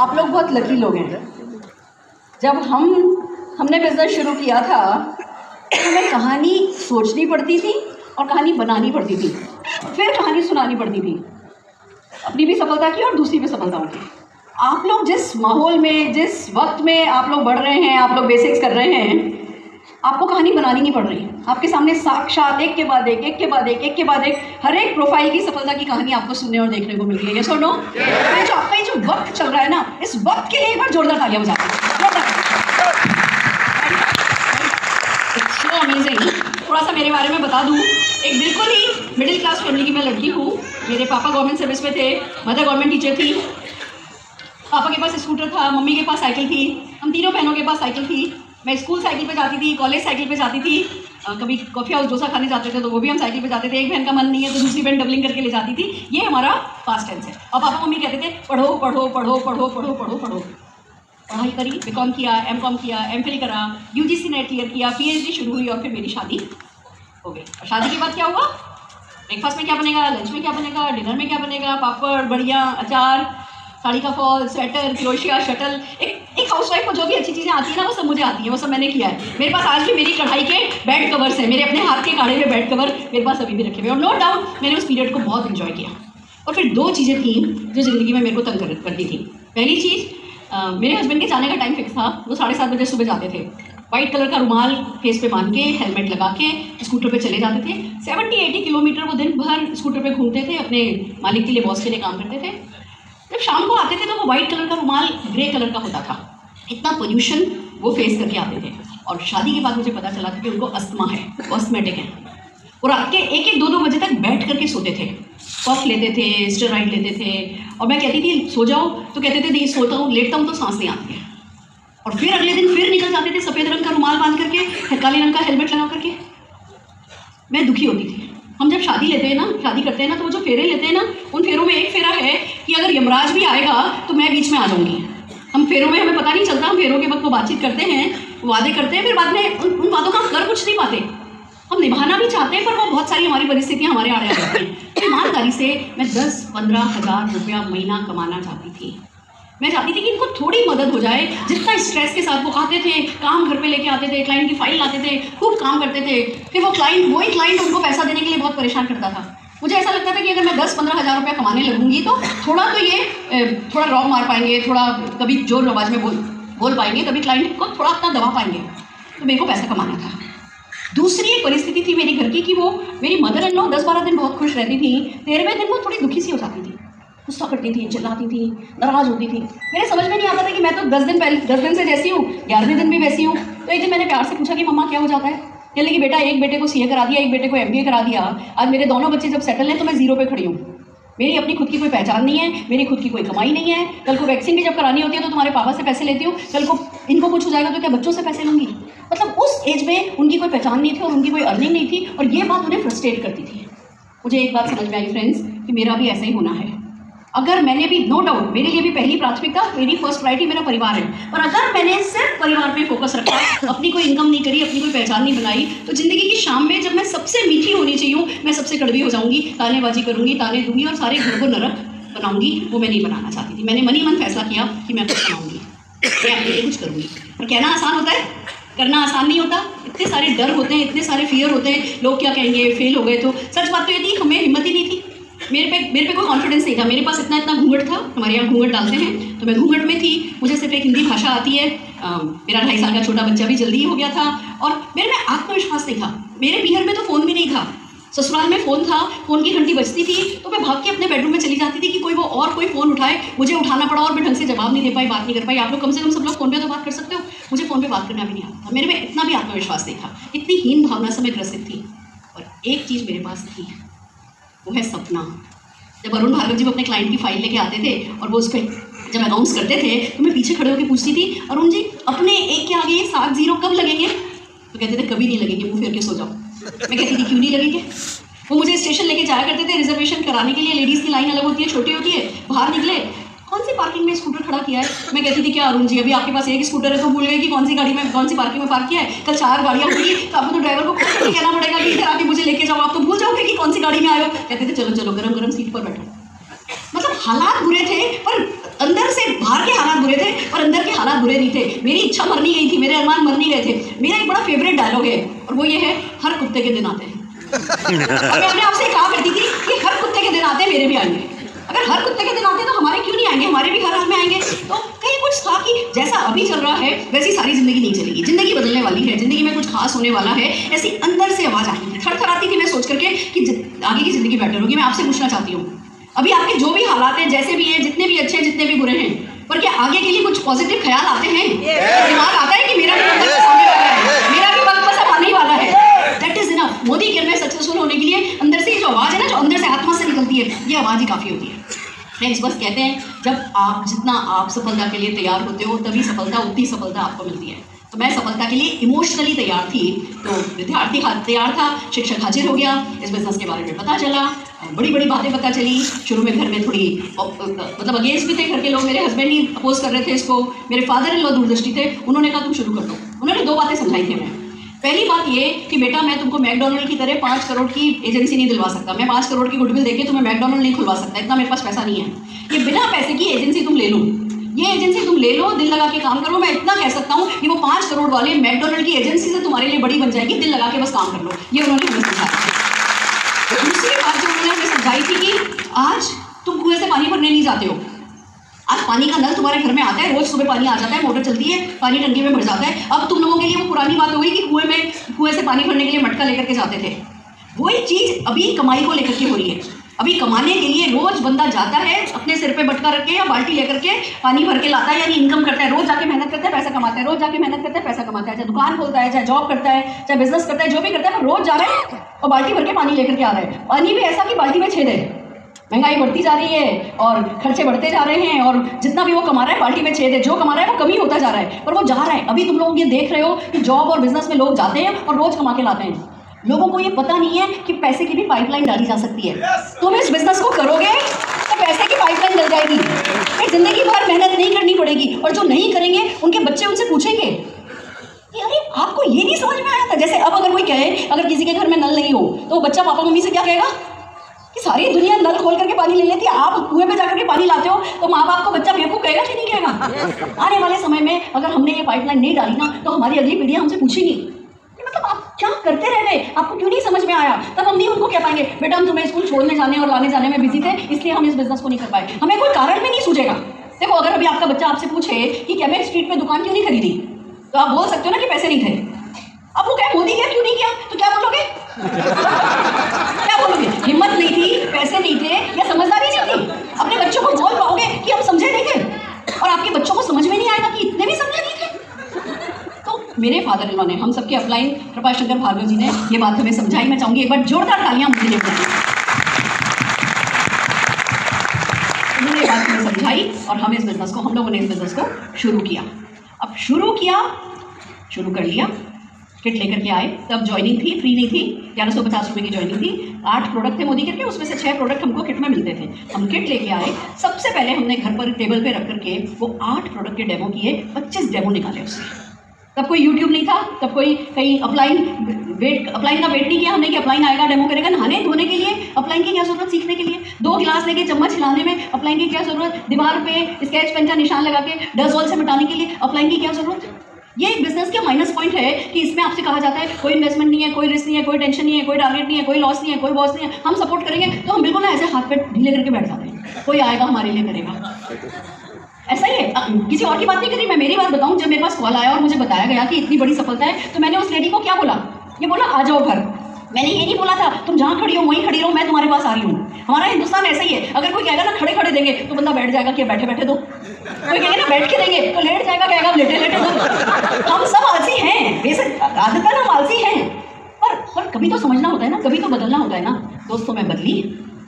आप लोग बहुत लकी लोग हैं। जब हमने बिज़नेस शुरू किया था तो हमें कहानी सोचनी पड़ती थी और कहानी बनानी पड़ती थी, फिर कहानी सुनानी पड़ती थी, अपनी भी सफलता की और दूसरी भी सफलताओं की। आप लोग जिस माहौल में, जिस वक्त में आप लोग बढ़ रहे हैं, आप लोग बेसिक्स कर रहे हैं, आपको कहानी बनानी नहीं पड़ रही। आपके सामने साक्षात एक के बाद एक, एक के बाद एक, एक के बाद एक, हर एक प्रोफाइल की सफलता की कहानी आपको सुनने और देखने को मिल रही है। यस और नो? जो आपका ये जो वक्त चल रहा है ना, इस वक्त के लिए एक बार जोरदार तालियां बजाते हैं। It's so amazing. थोड़ा सा मेरे बारे में बता दूं, एक बिल्कुल ही मिडिल क्लास फैमिली की मैं लड़की हूँ। मेरे पापा गवर्नमेंट सर्विस में थे, मदर गवर्नमेंट टीचर थी। पापा के पास स्कूटर था, मम्मी के पास साइकिल थी, हम तीनों बहनों के पास साइकिल थी। मैं स्कूल साइकिल पे जाती थी, कॉलेज साइकिल पे जाती थी, कभी कॉफ़ी हाउस डोसा खाने जाते थे तो वो भी हम साइकिल पे जाते थे। एक बहन का मन नहीं है तो दूसरी बहन डबलिंग करके ले जाती थी। ये हमारा पास्ट टेंस है। और पापा मम्मी कहते थे पढ़ो पढ़ो पढ़ो पढ़ो पढ़ो पढ़ो पढ़ो। पढ़ाई करी, बीकॉम किया, एमकॉम किया, एमफिल करा, यूजीसी नेट क्लियर किया, पीएचडी शुरू हुई और फिर मेरी शादी हो गई। और शादी के बाद क्या हुआ? ब्रेकफास्ट में क्या बनेगा, लंच में क्या बनेगा, डिनर में क्या बनेगा, पापड़, बढ़िया, अचार, साड़ी का फॉल, स्वेटर, क्रोशिया, शटल। एक हाउसवाइफ को जो भी अच्छी चीज़ें आती हैं ना वो सब मुझे आती हैं, वो सब मैंने किया है। मेरे पास आज भी मेरी कढ़ाई के बेड कवर्स हैं, मेरे अपने हाथ के काढ़े हुए बेड कवर मेरे पास अभी भी रखे हुए। और नो डाउट मैंने उस पीरियड को बहुत इन्जॉय किया। और फिर दो चीज़ें थी जो ज़िंदगी में मेरे को तंग करती थी। पहली चीज़, मेरे हस्बैंड के जाने का टाइम फिक्स था। वो 7:30 बजे सुबह जाते थे, वाइट कलर का रुमाल फेस पे बांध के, हेलमेट लगा के स्कूटर पे चले जाते थे। 70-80 किलोमीटर वो दिन भर स्कूटर पे घूमते थे, अपने मालिक के लिए, बॉस के लिए काम करते थे। जब शाम को आते थे तो वो वाइट कलर का रुमाल ग्रे कलर का होता था। इतना पोल्यूशन वो फेस करके आते थे। और शादी के बाद मुझे पता चला था कि उनको अस्थमा है, वो अस्थमेटिक है। वो रात के 1-1, 2-2 बजे तक बैठ करके सोते थे, कफ लेते थे, स्टेरॉइड लेते थे। और मैं कहती थी सो जाओ तो कहते थे नहीं, सोता हूँ, लेटता हूँ तो सांस नहीं आती है। और फिर अगले दिन फिर निकल जाते थे सफ़ेद रंग का रुमाल बांध करके, काले रंग का हेलमेट लगा करके। मैं दुखी होती थी। हम जब शादी लेते हैं ना, शादी करते हैं ना, तो वो जो फेरे लेते हैं ना, उन फेरों में एक फेरा है कि अगर यमराज भी आएगा तो मैं बीच में आ जाऊंगी। हम फेरों में, हमें पता नहीं चलता, हम फेरों के वक्त वो बातचीत करते हैं, वादे करते हैं, फिर बाद में उन वादों का हम कर कुछ नहीं पाते। हम निभाना भी चाहते हैं पर वो बहुत सारी हमारी परिस्थितियाँ हमारे आड़े आ जाती हैं। तो ईमानदारी से मैं 10-15 हज़ार रुपया महीना कमाना चाहती थी। मैं चाहती थी कि इनको थोड़ी मदद हो जाए। जितना स्ट्रेस के साथ वो आते थे, काम घर पे लेके आते थे, क्लाइंट की फाइल लाते थे, खूब काम करते थे, फिर वो वही क्लाइंट उनको पैसा देने के लिए बहुत परेशान करता था। मुझे ऐसा लगता था कि अगर मैं 10-15 हज़ार रुपया कमाने लगूंगी तो थोड़ा तो ये थोड़ा रॉब मार पाएंगे, थोड़ा कभी जोर आवाज़ में बोल पाएंगे, कभी क्लाइंट को थोड़ा अपना दबा पाएंगे। तो मेरे को पैसा कमाना था। दूसरी एक परिस्थिति थी मेरी घर की कि वो मेरी मदर इन लॉ 10-12 दिन बहुत खुश रहती थी, 13वें दिन वो थोड़ी दुखी सी हो जाती थी, गुस्सा करती थी, चिल्लाती थी, नाराज़ होती थी। मेरे समझ में नहीं आता था कि मैं तो 10 दिन से जैसी हूँ, 11वें दिन भी वैसी हूँ। तो एक दिन मैंने प्यार से पूछा कि मम्मा क्या हो जाता है? कहने लगी बेटा, एक बेटे को सीए करा दिया, एक बेटे को एमबीए करा दिया, आज मेरे दोनों बच्चे जब सेटल हैं तो मैं जीरो पे खड़ी हूँ। मेरी अपनी खुद की कोई पहचान नहीं है, मेरी खुद की कोई कमाई नहीं है। कल को वैक्सीन भी जब करानी होती है तो तुम्हारे पापा से पैसे लेती हूँ, कल को इनको कुछ हो जाएगा तो क्या बच्चों से पैसे लूँगी? मतलब उस एज में उनकी कोई पहचान नहीं थी और उनकी कोई अर्निंग नहीं थी, और ये बात उन्हें फ्रस्ट्रेट करती थी। मुझे एक बात समझ में आई फ्रेंड्स कि मेरा भी ऐसा ही होना है। अगर मैंने भी, नो डाउट मेरे लिए भी पहली प्राथमिकता, मेरी फर्स्ट प्रायोरिटी मेरा परिवार है, पर अगर मैंने सिर्फ परिवार पे फोकस रखा, अपनी कोई इनकम नहीं करी, अपनी कोई पहचान नहीं बनाई, तो ज़िंदगी की शाम में जब मैं सबसे मीठी होनी चाहिए मैं सबसे कड़वी हो जाऊंगी, तानेबाजी करूंगी, ताने दूंगी और सारे घर को नरक बनाऊंगी। वो मैं नहीं बनाना चाहती थी। मैंने मन फैसला किया कि मैं कुछ बनाऊंगी, मैं अपने लिए कुछ करूँगी। पर कहना आसान होता है, करना आसान नहीं होता। इतने सारे डर होते हैं, इतने सारे फियर होते हैं, लोग क्या कहेंगे, फेल हो गए तो। सच बात तो ये थी, हमें हिम्मत ही नहीं थी, मेरे पे कोई कॉन्फिडेंस नहीं था। मेरे पास इतना घूंघट था, हमारे यहाँ घूंघट डालते हैं, तो मैं घूंघट में थी। मुझे सिर्फ एक हिंदी भाषा आती है, मेरा 2.5 साल का छोटा बच्चा भी जल्दी हो गया था, और मेरे में आत्मविश्वास नहीं था। मेरे पीहर में तो फ़ोन भी नहीं था, ससुराल में फ़ोन था, फ़ोन की घंटी बजती थी तो मैं भाग के अपने बेडरूम में चली जाती थी कि कोई फ़ोन उठाए। मुझे उठाना पड़ा और मैं ढंग से जवाब नहीं दे पाई, बात नहीं कर पाई। आप लोग कम से कम सब लोग फ़ोन पे तो बात कर सकते हो, मुझे फ़ोन पे बात करना भी नहीं आता। मेरे में इतना भी आत्मविश्वास नहीं था, इतनी हीन भावना से मैं ग्रसित थी। और एक चीज़ मेरे पास थी, वो है सपना। जब अरुण भार्गव जी अपने क्लाइंट की फाइल लेके आते थे और वो उस पर जब अनाउंस करते थे तो मैं पीछे खड़े होकर पूछती थी, अरुण जी अपने एक के आगे ये 7 जीरो कब लगेंगे? तो कहते थे कभी नहीं लगेंगे, मुँह फेर के सो जाओ। मैं कहती थी क्यों नहीं लगेंगे? वो मुझे स्टेशन लेके जाया करते थे, रिजर्वेशन कराने के लिए। लेडीज़ की लाइन अलग होती है, छोटी होती है। बाहर निकले, कौन सी पार्किंग में स्कूटर खड़ा किया है? मैं कहती थी क्या अरुण जी, अभी आपके पास एक स्कूटर है तो भूल गए कि कौन सी गाड़ी में, कौन सी पार्किंग में पार्क किया है? कल 4 गाड़ियाँ होंगी तो आपको तो ड्राइवर को खुद कहना पड़ेगा कि इधर आके मुझे लेके जाओ, आप तो भूल जाओगे कि कौन सी गाड़ी में आए हो। कहते थे चलो चलो गरम गरम सीट पर बैठो। मतलब हालात बुरे थे, पर अंदर से बाहर के हालात बुरे थे और अंदर के हालात बुरे नहीं थे। मेरी इच्छा मर नहीं गई थी, मेरे अरमान मर नहीं गए थे। मेरा एक बड़ा फेवरेट डायलॉग है और वो ये है, हर कुत्ते के दिन आते हैं। और मैं अपने आपसे कहा करती थी कि हर कुत्ते के दिन आते हैं, मेरे भी आएंगे। अगर हर कुत्ते के दिन आते हैं तो हमारे क्यों नहीं आएंगे, हमारे भी हर हाल में आएंगे। तो कहीं कुछ था कि जैसा अभी चल रहा है वैसी सारी जिंदगी नहीं चलेगी, जिंदगी बदलने वाली है, जिंदगी में कुछ खास होने वाला है। ऐसी अंदर से आवाज आती थी, थरथराती थी मैं सोच करके कि आगे की जिंदगी बेटर होगी। मैं आपसे पूछना चाहती हूँ, अभी आपके जो भी हालात हैं, जैसे भी हैं, जितने भी अच्छे हैं, जितने भी बुरे हैं, पर क्या आगे के लिए कुछ पॉजिटिव ख्याल आते हैं? दिमाग आता है कि मेरा भी वक्त बस आने वाला है, मेरा भी वक्त बस अब आने वाला है। That is enough. Modi care में सक्सेसफुल होने के लिए अंदर से जो आवाज है ना, जो अंदर से आत्मा से निकलती है, ये आवाज ही काफी होती है। फ्रेंड्स, बस कहते हैं जब आप जितना आप सफलता के लिए तैयार होते हो तभी सफलता उतनी सफलता आपको मिलती है। तो मैं सफलता के लिए इमोशनली तैयार थी, तो विद्यार्थी तैयार था, शिक्षक हाजिर हो गया, इस बिजनेस के बारे में पता चला, बड़ी बड़ी बातें पता चली। शुरू में घर में थोड़ी मतलब अगेंस्ट भी थे, घर के लोग, मेरे हस्बैंड ही अपोज कर रहे थे इसको, मेरे फादर इन लॉ दूरदृष्टि थे, उन्होंने कहा तुम शुरू कर दो। उन्होंने 2 बातें समझाई थी हमें। पहली बात ये कि बेटा मैं तुमको मैकडोनल्ड की तरह 5 करोड़ की एजेंसी नहीं दिलवा सकता, मैं 5 करोड़ की गुडविल देके तुम्हें मैकडोनल्ड नहीं खुलवा सकता, इतना मेरे पास पैसा नहीं है। ये बिना पैसे की एजेंसी तुम ले लो, ये एजेंसी तुम ले लो, दिल लगा के काम करो। मैं इतना कह सकता हूँ कि वो 5 करोड़ वाले मैकडोनल्ड की एजेंसी से तुम्हारे लिए बड़ी बन जाएगी, दिल लगा के बस काम कर लो। ये उन्होंने हमें समझाया। दूसरी बात जो उन्होंने हमें समझाई थी कि आज तुम कुएं से पानी भरने नहीं जाते हो, आज पानी का नल तुम्हारे घर में आता है, रोज सुबह पानी आ जाता है, मोटर चलती है, पानी टंकी में भर जाता है। अब तुम लोगों के लिए वो पुरानी बात हो गई कि कुएं से पानी भरने के लिए मटका लेकर के जाते थे। वही चीज अभी कमाई को लेकर के हो रही है। अभी कमाने के लिए रोज बंदा जाता है, अपने सिर पे बटका रख के या बाल्टी लेकर के पानी भर के लाता है, यानी इनकम करता है, रोज जाके मेहनत करता है, पैसा कमाता है, रोज जाके मेहनत करता है, पैसा कमाता है, चाहे दुकान खोलता है, चाहे जॉब करता है, चाहे बिजनेस करता है, जो भी करता है, रोज जा रहा है और बाल्टी भर के पानी लेकर के आ रहा है। पानी भी ऐसा कि बाल्टी में छेद है, महंगाई बढ़ती जा रही है और खर्चे बढ़ते जा रहे हैं और जितना भी वो कमा रहा है बाल्टी में छेद है, जो कमा रहा है वो कमी होता जा रहा है, पर वो जा रहा है। अभी तुम लोग ये देख रहे हो कि जॉब और बिजनेस में लोग जाते हैं और रोज कमा के लाते हैं। लोगों को ये पता नहीं है कि पैसे की भी पाइपलाइन डाली जा सकती है। तुम इस बिजनेस को करोगे तो पैसे की पाइपलाइन डल जाएगी, फिर जिंदगी भर मेहनत नहीं करनी पड़ेगी। और जो नहीं करेंगे उनके बच्चे उनसे पूछेंगे अरे आपको ये नहीं समझ में आया था। जैसे अब अगर कोई कहे, अगर किसी के घर में नल नहीं हो तो बच्चा पापा मम्मी से क्या कहेगा कि सारी दुनिया नल खोल करके पानी ले लेती है, आप कुएं पे जाकर के पानी लाते हो, तो माँ बाप को बच्चा बेवकूफ कहेगा कि नहीं कहेगा? आने वाले समय में अगर हमने ये पाइपलाइन नहीं डाली ना तो हमारी अगली पीढ़ियां हमसे पूछेंगी मतलब आप क्या करते रह गए, आपको क्यों नहीं समझ में आया। तब हम नहीं उनको कह पाएंगे बेटा हम तुम्हें स्कूल छोड़ने जाने और लाने जाने में बिजी थे, इसलिए हम इस बिजनेस को नहीं कर पाए। हमें कोई कारण भी नहीं सूझेगा। देखो अगर अभी आपका बच्चा आपसे पूछे कि कैबेज स्ट्रीट पे दुकान क्यों नहीं खरीदी, तो आप बोल सकते हो ना कि पैसे नहीं थे। अब वो क्या मोदी क्या क्यों नहीं किया, तो क्या बोलोगे? क्या बोलोगे? हिम्मत नहीं थी, पैसे नहीं थे या समझदारी नहीं थी? अपने बच्चों को बोल पाओगे कि हम समझे नहीं थे? और आपके बच्चों को समझ में नहीं आएगा कि इतने भी समझे नहीं थे। तो मेरे फादर इन लॉ ने, हम सबके अपलाइन कृपा शंकर भार्गव जी ने ये बात हमें समझाई। मैं चाहूंगी एक बार जोरदार तालियां मुझे देकर। उन्होंने बात हमें समझाई और हम इस बिजनेस को, हम लोगों ने इस बिजनेस को शुरू किया। अब शुरू कर लिया, किट लेकर के आए। तब ज्वाइनिंग थी, फ्री नहीं थी, 1150 रुपये की ज्वाइनिंग थी। 8 प्रोडक्ट थे मोदी के, उसमें से 6 प्रोडक्ट हमको किट में मिलते थे। हम किट लेके आए, सबसे पहले हमने घर पर टेबल पे रख करके वो 8 प्रोडक्ट के डेमो किए, 25 डेमो निकाले उससे। तब कोई यूट्यूब नहीं था, तब कोई कहीं अपलाइन का वेट नहीं किया हमने कि अपलाइन आएगा डेमो करेगा। नहाने धोने के लिए अपलाइन की क्या जरूरत, सीखने के लिए 2 गिलास लेके चम्मच हिलाने में अपलाइन की क्या जरूरत, दीवार पे स्केच पेन का निशान लगा के डस्ट से मिटाने के लिए अपलाइन की क्या जरूरत। ये एक बिजनेस का माइनस पॉइंट है कि इसमें आपसे कहा जाता है कोई इन्वेस्टमेंट नहीं है, कोई रिस्क नहीं है, कोई टेंशन नहीं है, कोई टारगेट नहीं है, कोई लॉस नहीं है, कोई बॉस नहीं है, हम सपोर्ट करेंगे। तो हम बिल्कुल ना ऐसे हाथ पे ढीले करके बैठ जाते हैं, कोई आएगा हमारे लिए करेगा, ऐसा ही है। किसी और की बात नहीं कर रही, मैं मेरी बात बताऊं। जब मेरे पास कॉल आया और मुझे बताया गया कि इतनी बड़ी सफलता है, तो मैंने उस लेडी को क्या बोला, ये बोला आ जाओ घर। मैंने ये नहीं बोला था तुम जहाँ खड़ी हो वहीं खड़ी रहो, मैं तुम्हारे पास आ रही हूँ। हमारा हिंदुस्तान ऐसा ही है, अगर कोई कहेगा ना खड़े खड़े देंगे तो बंदा बैठ जाएगा कि बैठे बैठे दो, कोई कहेगा ना बैठ के देंगे तो लेट जाएगा, कहेगा लेटे लेटे दो। हम सब आलसी हैं, बेशक आदतन हम आलसी हैं, पर कभी तो समझना होता है ना, कभी तो बदलना होता है ना। दोस्तों मैं बदली,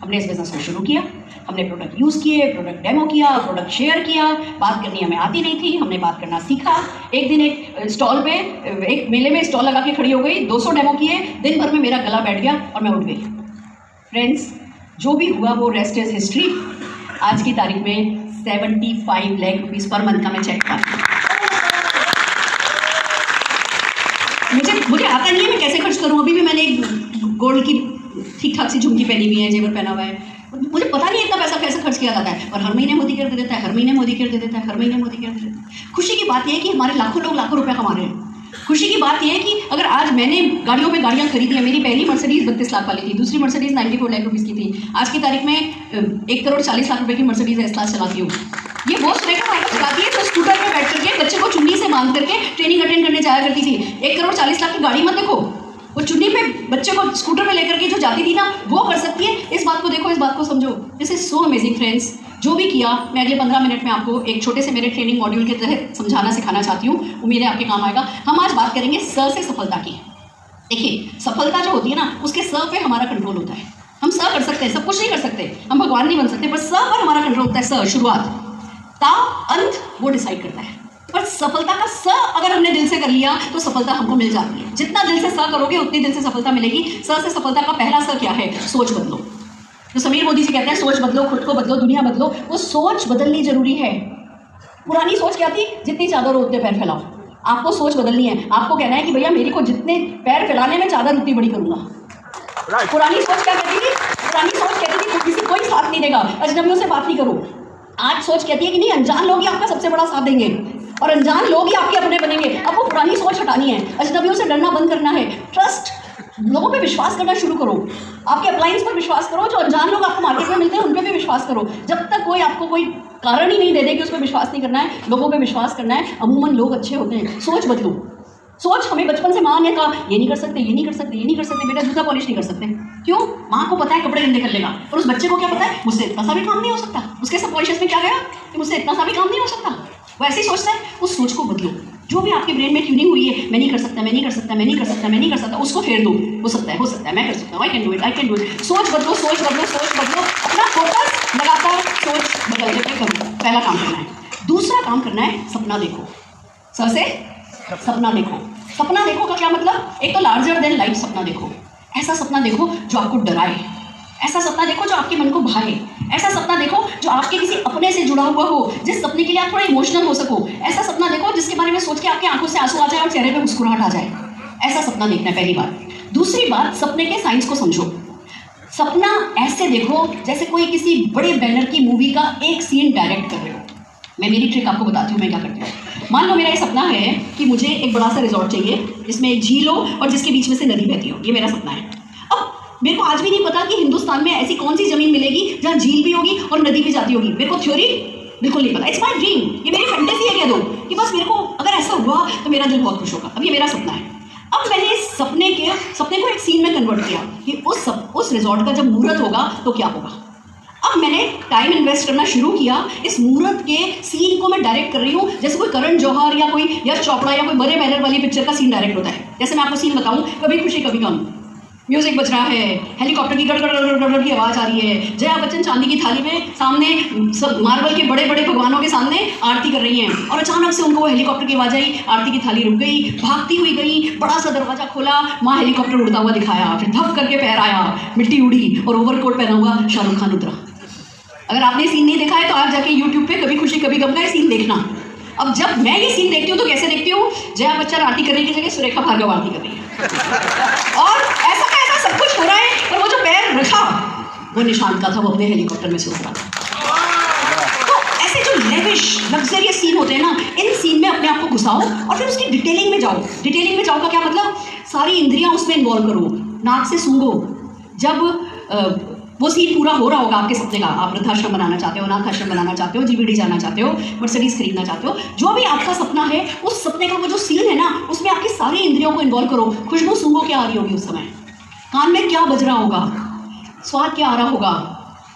हमने इस बिजनेस को शुरू किया, हमने प्रोडक्ट यूज़ किए, प्रोडक्ट डेमो किया, प्रोडक्ट शेयर किया। बात करनी हमें आती नहीं थी, हमने बात करना सीखा। एक दिन एक स्टॉल पे, एक मेले में स्टॉल लगा के खड़ी हो गई, 200 डेमो किए, दिन भर में मेरा गला बैठ गया और मैं उठ गई। फ्रेंड्स जो भी हुआ वो रेस्ट इज हिस्ट्री। आज की तारीख में 75 लाख रुपीज़ पर मंथ का मैं चेक पाती। मुझे आता नहीं है मैं कैसे खर्च करूँ। अभी भी मैंने एक गोल्ड की ठीक ठाक सी झुमकी पहनी हुई है, जेवर पहना हुआ है, मुझे पता नहीं इतना पैसा कैसे खर्च किया जाता है, और हर महीने मोदी केयर दे देता है, हर महीने मोदी केयर दे देता है, हर महीने मोदी केयर दे देता है। खुशी की बात यह है कि हमारे लाखों लोग लाखों रुपया कमा रहे हैं। खुशी की बात यह है कि अगर आज मैंने गाड़ियों पे गाड़ियाँ खरीदी हैं, मेरी पहली मर्सिडीज़ 32 लाख वाली थी, दूसरी मर्सिडीज़ 94 लाख रुपीज़ की थी, आज की तारीख में 1 करोड़ 40 लाख रुपए की मर्सिडीज़ एस क्लास चलाती हूँ। ये वो स्ट्रेट चलाती है तो स्कूटर पे बैठ करके बच्चे को चुन्नी से बांध करके ट्रेनिंग अटेंड करने जाया करती थी। 1 करोड़ 40 लाख की गाड़ी मत देखो, वो चुन्नी पे बच्चे को स्कूटर पे लेकर के जो जाती थी ना, वो कर सकती है। इस बात को देखो, इस बात को समझो। This is so amazing friends. जो भी किया मैं अगले 15 मिनट में आपको एक छोटे से मेरे ट्रेनिंग मॉड्यूल के तहत समझाना सिखाना चाहती हूँ। उम्मीद है आपके काम आएगा। हम आज बात करेंगे स से सफलता की। देखिए, सफलता जो होती है ना, उसके स पे हमारा कंट्रोल होता है। हम स कर सकते हैं, सब कुछ नहीं कर सकते, हम भगवान नहीं बन सकते, पर स पर हमारा कंट्रोल होता है। स शुरुआत, ता अंत वो डिसाइड करता है। पर सफलता का स अगर हमने दिल से कर लिया तो सफलता हमको मिल जाती है। जितना दिल से स करोगे उतनी दिल से सफलता मिलेगी। स से सफलता का पहला स क्या है? सोच बदलो। जो समीर मोदी जी कहते हैं सोच बदलो, खुद को बदलो, दुनिया बदलो, वो सोच बदलनी जरूरी है। पुरानी सोच क्या थी? जितनी चादर उतने पैर फैलाओ। आपको सोच बदलनी है। आपको कहना है कि भैया मेरी को जितने पैर फैलाने में चादर उतनी बड़ी करूंगा। पुरानी सोच क्या कहती थी? पुरानी सोच कहती थी किसी कोई साथ नहीं देगा, अजनबियों से बात नहीं करो। आज सोच कहती है कि नहीं, अनजान लोग ही आपका सबसे बड़ा साथ देंगे और अनजान लोग ही आपके अपने बनेंगे। अब वो पुरानी सोच हटानी है, अजनबियों से डरना बंद करना है। ट्रस्ट, लोगों पे विश्वास करना शुरू करो। आपके अप्लायंस पर विश्वास करो, जो अनजान लोग आपको मार्केट में मिलते हैं उन पे भी विश्वास करो। जब तक कोई आपको कोई कारण ही नहीं दे दे कि उस पर विश्वास नहीं करना है, लोगों पे विश्वास करना है। अमूमन लोग अच्छे होते हैं। सोच बदलो। सोच, हमें बचपन से माँ ने कहा ये नहीं कर सकते, ये नहीं कर सकते, ये नहीं कर सकते, बेटा जूता पॉलिश नहीं कर सकते। क्यों? माँ को पता है कपड़े गंदे कर लेगा, और उस बच्चे को क्या पता है? मुझसे इतना सा भी काम नहीं हो सकता। उसके सबकॉन्शियस में क्या गया कि मुझसे इतना सा भी काम नहीं हो सकता। वो ऐसे ही सोचता है। उस सोच को बदलो। जो भी आपके ब्रेन में ट्यूनिंग हुई है, मैं नहीं कर सकता, मैं नहीं कर सकता, मैं नहीं कर सकता, मैं नहीं कर सकता, उसको फेर दो। हो सकता है, हो सकता है, मैं कर सकता हूँ, I can do it, I can do it. सोच बदलो, सोच बदलो, सोच बदलो। अपना फोकस लगातार सोच बदलने पे करो। पहला काम करना है। दूसरा काम करना है, सपना देखो। सर से सपना देखो। सपना देखो का क्या मतलब? एक तो लार्जर देन लाइफ सपना देखो। ऐसा सपना देखो जो आपको डराए, ऐसा सपना देखो जो आपके मन को भाए, ऐसा सपना देखो जो आपके किसी अपने से जुड़ा हुआ हो, जिस सपने के लिए आप थोड़ा इमोशनल हो सको। ऐसा सपना देखो जिसके बारे में सोच के आपकी आंखों से आंसू आ जाए और चेहरे पे मुस्कुराहट आ जाए। ऐसा सपना देखना है, पहली बात। दूसरी बात, सपने के साइंस को समझो। सपना ऐसे देखो जैसे कोई किसी बड़े बैनर की मूवी का एक सीन डायरेक्ट कर रहे हो। मैं मेरी ट्रिक आपको बताती हूँ मैं क्या करती हूँ। मान लो मेरा ये सपना है कि मुझे एक बड़ा सा रिजॉर्ट चाहिए जिसमें एक झील हो और जिसके बीच में से नदी बहती हो। ये मेरा सपना है। अब मेरे को आज भी नहीं पता कि हिंदुस्तान में ऐसी कौन सी जमीन मिलेगी जहाँ झील भी होगी और नदी भी जाती होगी। मेरे को थ्योरी बिल्कुल नहीं पता। इट्स माई ड्रीम, ये मेरी फैंटेसी है कह दो कि बस मेरे को अगर ऐसा हुआ तो मेरा दिल बहुत खुश होगा। अब ये मेरा सपना है। अब मैंने इस सपने को एक सीन में कन्वर्ट किया कि उस रिजॉर्ट का जब मुहूर्त होगा तो क्या होगा। अब मैंने टाइम इन्वेस्ट करना शुरू किया। इस मुहूर्त के सीन को मैं डायरेक्ट कर रही हूँ जैसे कोई करण जौहर या कोई यश चोपड़ा या कोई बड़े बैनर वाली पिक्चर का सीन डायरेक्ट होता है। जैसे मैं आपको सीन बताऊँ, कभी खुशी कभी गम, म्यूजिक बज रहा है, हेलीकॉप्टर की गड़गड़ की आवाज़ आ रही है, जया बच्चन चांदी की थाली में सामने सब मार्बल के बड़े बड़े भगवानों के सामने आरती कर रही हैं, और अचानक से उनको वो हेलीकॉप्टर की आवाज़ आई, आरती की थाली रुक गई, भागती हुई गई, बड़ा सा दरवाजा खोला, माँ हेलीकॉप्टर उड़ता हुआ दिखाया, फिर धप करके पैर आया, मिट्टी उड़ी और ओवरकोट पहना हुआ शाहरुख खान उतरा। अगर आपने सीन नहीं देखा है तो आप जाके YouTube पे कभी खुशी कभी गम का सीन देखना। अब जब मैं ये सीन देखती हूँ तो कैसे देखती हूँ? जया बच्चन आरती करने की जगह सुरेखा भार्गव आरती कर रही है और ऐसा का ऐसा सब कुछ हो रहा है, और वो जो पैर रखा वो निशांत का था, वो अपने हेलीकॉप्टर में से उतरा। तो ऐसे जो लेविश लग्जरियस सीन होते हैं ना, इन सीन में अपने आप को घुसाओ और फिर उसकी डिटेलिंग में जाओ। डिटेलिंग में जाओ का क्या मतलब? सारी इंद्रियां उसमें इन्वॉल्व करो। नाक से सूंघो। जब वो सीन पूरा हो रहा होगा आपके सपने का, आप वृद्धाश्रम बनाना चाहते हो, अनाथ आश्रम बनाना चाहते हो, जीबीडी जाना चाहते हो, मर्सिडीज खरीदना चाहते हो, जो भी आपका सपना है, उस सपने का वो जो सीन है ना, उसमें आपकी सारी इंद्रियों को इन्वॉल्व करो। खुशबू सूंघो क्या आ रही होगी उस समय, कान में क्या बज रहा होगा, स्वाद क्या आ रहा होगा,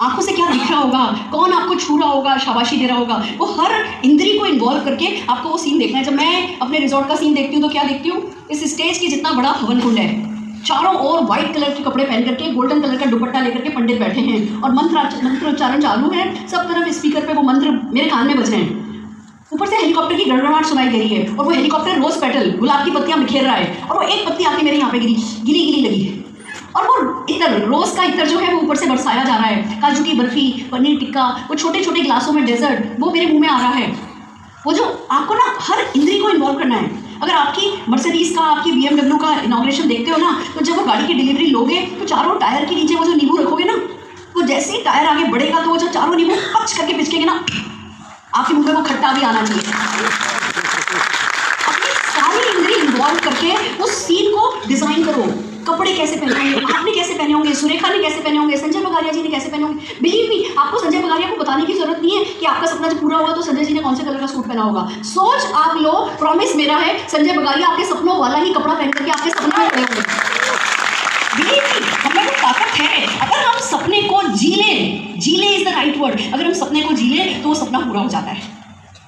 आंखों से क्या दिख रहा होगा, कौन आपको छू रहा होगा, शाबाशी दे रहा होगा, वो हर इंद्री को इन्वॉल्व करके आपको वो सीन देखना है। जब मैं अपने रिजॉर्ट का सीन देखती हूँ तो क्या देखती हूँ? इस स्टेज की जितना बड़ा हवन कुंड है, चारों ओर व्हाइट कलर के कपड़े पहन करके गोल्डन कलर का दुपट्टा लेकर के पंडित बैठे हैं और मंत्र उच्चारण चालू है। सब तरफ स्पीकर पे वो मंत्र मेरे कान में बज रहे हैं। ऊपर से हेलीकॉप्टर की गड़गड़ाहट सुनाई दे रही है और वो हेलीकॉप्टर रोज पेटल गुलाब की पत्तियां बिखेर रहा है, और वो एक पत्ती आके मेरे यहाँ पे गिली लगी है, और वो इतर रोज का इतर जो है वो ऊपर से बरसाया जा रहा है। काजू की बर्फी, पनीर टिक्का, वो छोटे छोटे ग्लासों में डेजर्ट, वो मेरे मुंह में आ रहा है। वो जो आपको ना हर इंद्री को इन्वॉल्व करना है। अगर आपकी मर्सिडीज का, आपकी BMW का इनॉग्रेशन देखते हो ना, तो जब वो गाड़ी की डिलीवरी लोगे तो चारों टायर के नीचे वो जो नींबू रखोगे ना, तो जैसे ही टायर आगे बढ़ेगा तो वो जो चारों नींबू पच करके पिचकेंगे ना, आपके मुंह में वो खट्टा भी आना चाहिए। अपनी सारी इंद्री इन्वॉल्व करके उस सीन को डिजाइन करो। कपड़े कैसे पहने होंगे, आपने कैसे पहने होंगे, सुरेखा ने कैसे पहने होंगे, संजय बगारिया जी ने कैसे पहने होंगे। बिलीव मी, आपको संजय बगारिया को बताने की जरूरत नहीं है कि आपका सपना जब पूरा होगा तो संजय जी ने कौन से कलर का सूट पहना होगा। सोच आप लो, प्रॉमिस मेरा है, संजय बगारिया आपके सपनों वाला ही कपड़ा पहन करके आपके सपने में खड़े होंगे। बिलीव मी, हमें वो ताकत है। अगर हम सपने को जी ले इज द राइट वर्ड, अगर हम सपने को जी ले तो वो सपना पूरा हो जाता है।